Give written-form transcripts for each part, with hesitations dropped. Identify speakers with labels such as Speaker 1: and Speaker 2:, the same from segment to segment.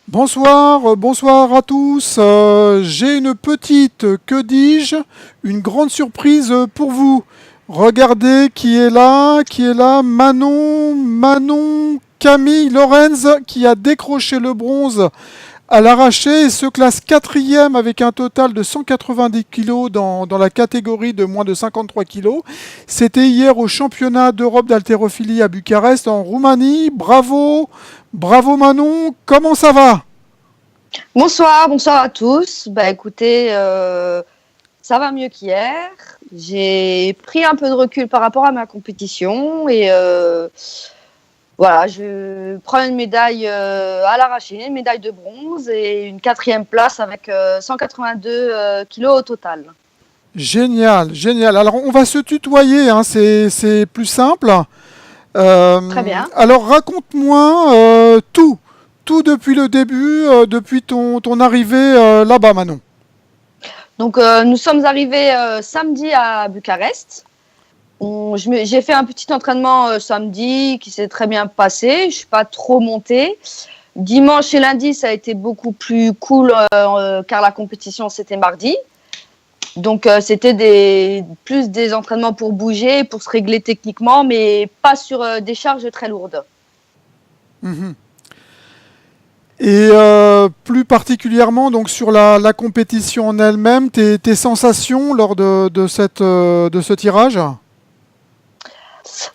Speaker 1: Bonsoir, bonsoir à tous. J'ai une petite, que dis-je, une grande surprise pour vous. Regardez qui est là, Manon, Camille Lorenz qui a décroché le bronze à l'arraché et se classe quatrième avec un total de 190 kilos dans la catégorie de moins de 53 kilos. C'était hier au championnat d'Europe d'haltérophilie à Bucarest en Roumanie. Bravo, bravo Manon, comment ça va?
Speaker 2: Bonsoir à tous. Bah écoutez, ça va mieux qu'hier. J'ai pris un peu de recul par rapport à ma compétition et voilà, je prends une médaille à l'arraché, une médaille de bronze et une quatrième place avec 182 kilos au total.
Speaker 1: Génial, génial. Alors on va se tutoyer, hein, c'est plus simple.
Speaker 2: Très bien.
Speaker 1: Alors raconte-moi tout depuis le début, depuis ton arrivée là-bas, Manon.
Speaker 2: Donc nous sommes arrivés samedi à Bucarest. J'ai fait un petit entraînement samedi qui s'est très bien passé. Je ne suis pas trop montée. Dimanche et lundi, ça a été beaucoup plus cool car la compétition, c'était mardi. Donc, c'était plus des entraînements pour bouger, pour se régler techniquement, mais pas sur des charges très lourdes.
Speaker 1: Mmh. Et plus particulièrement donc sur la compétition en elle-même, tes sensations lors de ce tirage?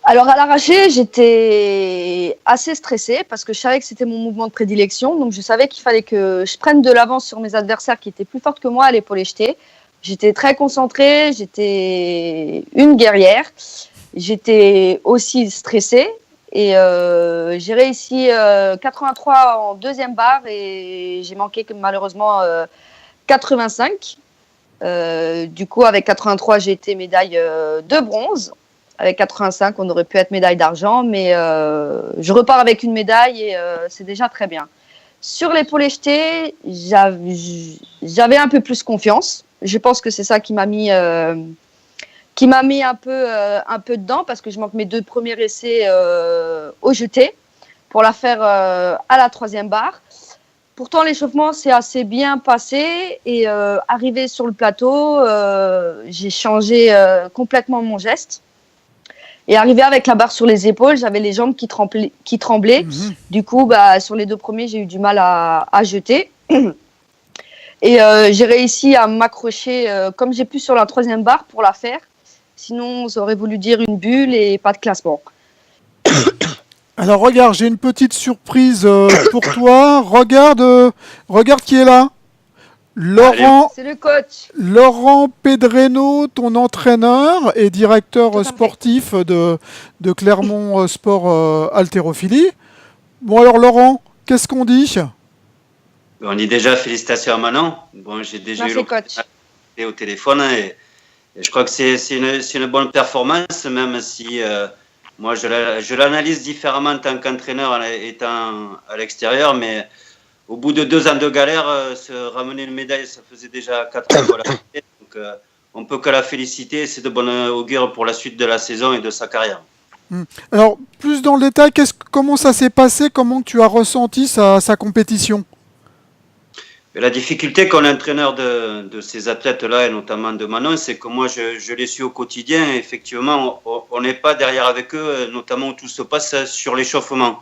Speaker 2: Alors, à l'arraché, j'étais assez stressée parce que je savais que c'était mon mouvement de prédilection. Donc, je savais qu'il fallait que je prenne de l'avance sur mes adversaires qui étaient plus fortes que moi à l'épaule jetée. J'étais très concentrée, j'étais une guerrière. J'étais aussi stressée et j'ai réussi 83 en deuxième barre et j'ai manqué malheureusement 85. Du coup, avec 83, j'ai été médaille de bronze. Avec 85, on aurait pu être médaille d'argent, mais je repars avec une médaille et c'est déjà très bien. Sur l'épaule jetée, j'avais un peu plus confiance. Je pense que c'est ça qui m'a mis un peu dedans parce que je manque mes 2 premiers essais au jeté pour la faire à la 3e barre. Pourtant, l'échauffement s'est assez bien passé et arrivé sur le plateau, j'ai changé complètement mon geste. Et arrivé avec la barre sur les épaules, j'avais les jambes qui tremblaient.
Speaker 1: Mmh.
Speaker 2: Du coup, sur les 2 premiers, j'ai eu du mal à jeter. Et j'ai réussi à m'accrocher comme j'ai pu sur la 3e barre pour la faire. Sinon, ça aurait voulu dire une bulle et pas de classement.
Speaker 1: Alors regarde, j'ai une petite surprise pour toi. Regarde qui est là. Laurent,
Speaker 2: C'est le coach.
Speaker 1: Laurent Pedreno, ton entraîneur et directeur
Speaker 2: Tout
Speaker 1: sportif de Clermont Sport Haltérophilie. Bon alors Laurent, qu'est-ce qu'on dit?
Speaker 3: On dit déjà félicitations à Manon. Bon, j'ai déjà eu l'occasion au téléphone et je crois que c'est une bonne performance, même si moi je l'analyse différemment en tant qu'entraîneur étant à l'extérieur, mais au bout de 2 ans de galère, se ramener une médaille, ça faisait déjà 4 ans qu'on l'a fait. Donc on peut que la féliciter, c'est de bonne augure pour la suite de la saison et de sa carrière.
Speaker 1: Alors plus dans le détail, comment ça s'est passé, comment tu as ressenti sa compétition?
Speaker 3: La difficulté qu'ont l'entraîneur de ces athlètes-là, et notamment de Manon, c'est que moi, je les suis au quotidien. Et effectivement, on n'est pas derrière avec eux, notamment où tout se passe sur l'échauffement.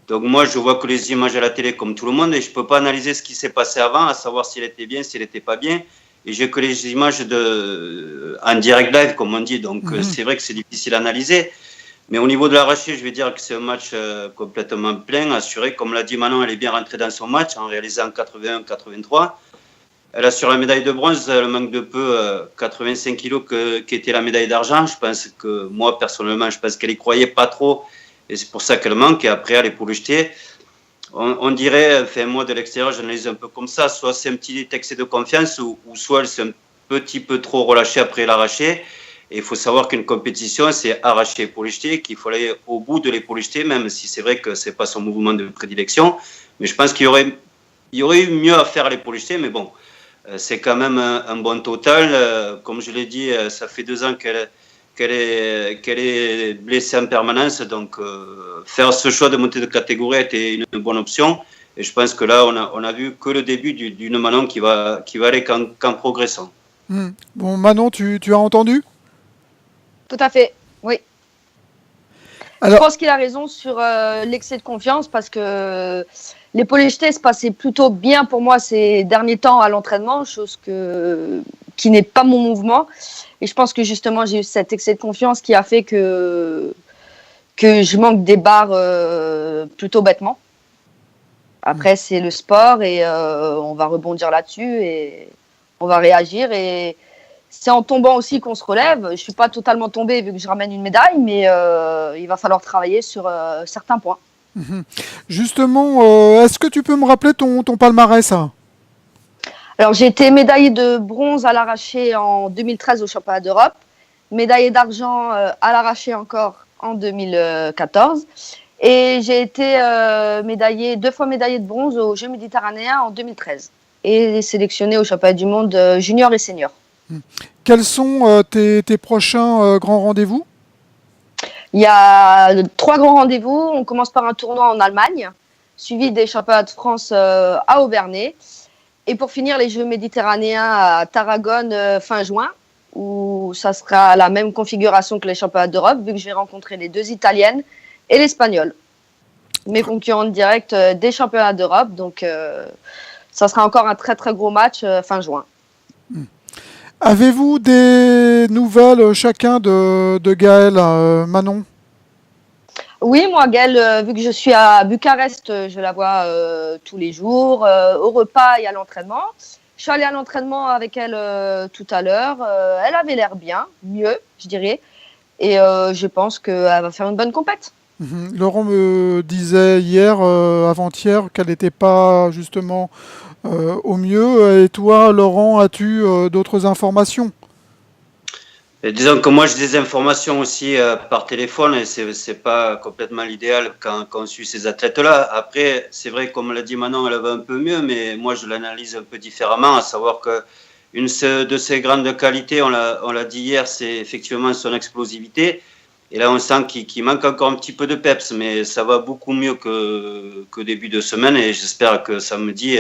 Speaker 3: Donc moi, je vois que les images à la télé comme tout le monde et je ne peux pas analyser ce qui s'est passé avant, à savoir s'il était bien, s'il n'était pas bien. Et j'ai que les images en direct live, comme on dit. Donc c'est vrai que c'est difficile à analyser. Mais au niveau de l'arraché, je vais dire que c'est un match complètement plein, assuré. Comme l'a dit Manon, elle est bien rentrée dans son match en réalisant 81-83. Elle a sur la médaille de bronze, elle manque de peu 85 kilos qui était la médaille d'argent. Je pense que moi, personnellement, je pense qu'elle y croyait pas trop. Et c'est pour ça qu'elle manque. Et après, elle est pour le jeter. On dirait, enfin, moi de l'extérieur, j'analyse un peu comme ça. Soit c'est un petit excès de confiance ou soit elle s'est un petit peu trop relâchée après l'arraché. Et il faut savoir qu'une compétition, c'est arracher épaule jetée, qu'il faut aller au bout de l'épaule jetée, même si c'est vrai que ce n'est pas son mouvement de prédilection. Mais je pense qu'il y aurait eu mieux à faire à l'épaule jetée, mais bon, c'est quand même un bon total. Comme je l'ai dit, ça fait 2 ans qu'elle est blessée en permanence, donc faire ce choix de montée de catégorie était une bonne option. Et je pense que là, on a vu que le début d'une Manon qui va aller qu'en progressant.
Speaker 1: Bon, Manon, tu as entendu?
Speaker 2: Tout à fait, oui.
Speaker 1: Alors...
Speaker 2: Je pense qu'il a raison sur l'excès de confiance parce que l'épaule jetée se passait plutôt bien pour moi ces derniers temps à l'entraînement, chose qui n'est pas mon mouvement. Et je pense que justement, j'ai eu cet excès de confiance qui a fait que je manque des barres plutôt bêtement. Après, c'est le sport et on va rebondir là-dessus et on va réagir. Et c'est en tombant aussi qu'on se relève. Je ne suis pas totalement tombée vu que je ramène une médaille, mais il va falloir travailler sur certains points.
Speaker 1: Justement, est-ce que tu peux me rappeler ton palmarès?
Speaker 2: Alors, j'ai été médaillée de bronze à l'arraché en 2013 au championnat d'Europe, médaillée d'argent à l'arraché encore en 2014. Et j'ai été 2 fois médaillée de bronze aux Jeux méditerranéens en 2013 et sélectionnée au championnat du monde junior et senior.
Speaker 1: Quels sont tes prochains grands rendez-vous?
Speaker 2: Il y a 3 grands rendez-vous. On commence par un tournoi en Allemagne, suivi des championnats de France à Auvernay. Et pour finir, les Jeux méditerranéens à Tarragone fin juin, où ça sera la même configuration que les championnats d'Europe, vu que je vais rencontrer les 2 Italiennes et l'Espagnol. Mes concurrentes directes des championnats d'Europe. Donc, ça sera encore un très, très gros match fin juin.
Speaker 1: Avez-vous des nouvelles chacun de Gaël, Manon?
Speaker 2: Oui, moi, Gaëlle, vu que je suis à Bucarest, je la vois tous les jours, au repas et à l'entraînement. Je suis allée à l'entraînement avec elle tout à l'heure. Elle avait l'air bien, mieux, je dirais. Et je pense qu'elle va faire une bonne compète.
Speaker 1: Laurent me disait hier, avant-hier, qu'elle n'était pas justement au mieux. Et toi, Laurent, as-tu d'autres informations?
Speaker 3: Et disons que moi j'ai des informations aussi par téléphone et c'est pas complètement l'idéal quand on suit ces athlètes-là. Après, c'est vrai, comme l'a dit Manon, elle va un peu mieux, mais moi je l'analyse un peu différemment, à savoir que une de ses grandes qualités, on l'a dit hier, c'est effectivement son explosivité. Et là, on sent qu'il manque encore un petit peu de peps, mais ça va beaucoup mieux que début de semaine. Et j'espère que samedi,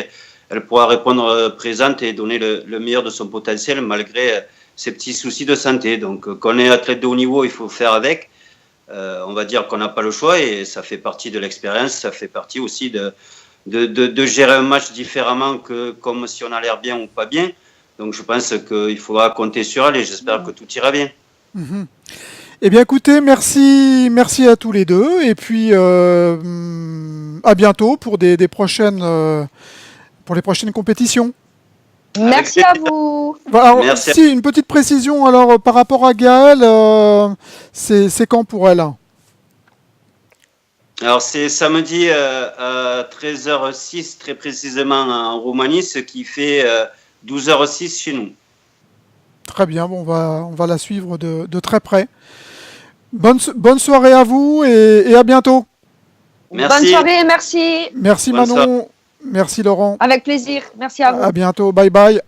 Speaker 3: elle pourra répondre présente et donner le meilleur de son potentiel malgré ces petits soucis de santé. Donc, qu'on est athlète de haut niveau, il faut faire avec. On va dire qu'on n'a pas le choix et ça fait partie de l'expérience. Ça fait partie aussi de gérer un match différemment que comme si on a l'air bien ou pas bien. Donc, je pense qu'il faudra compter sur elle et j'espère que tout ira bien.
Speaker 1: Eh bien, écoutez, merci à tous les deux et puis à bientôt pour des prochaines pour les prochaines compétitions.
Speaker 2: Merci à vous.
Speaker 1: Alors,
Speaker 3: Merci.
Speaker 1: Si, une petite précision alors par rapport à Gaëlle, c'est quand pour elle?
Speaker 3: Alors, c'est samedi à 13h06, très précisément en Roumanie, ce qui fait 12h06 chez nous.
Speaker 1: Très bien, bon, on va la suivre de très près. Bonne soirée à vous et à bientôt.
Speaker 3: Merci.
Speaker 2: Bonne soirée, merci.
Speaker 1: Merci
Speaker 3: Bonne
Speaker 1: Manon,
Speaker 3: soirée.
Speaker 1: merci Laurent.
Speaker 2: Avec plaisir. Merci à vous.
Speaker 1: À bientôt, bye bye.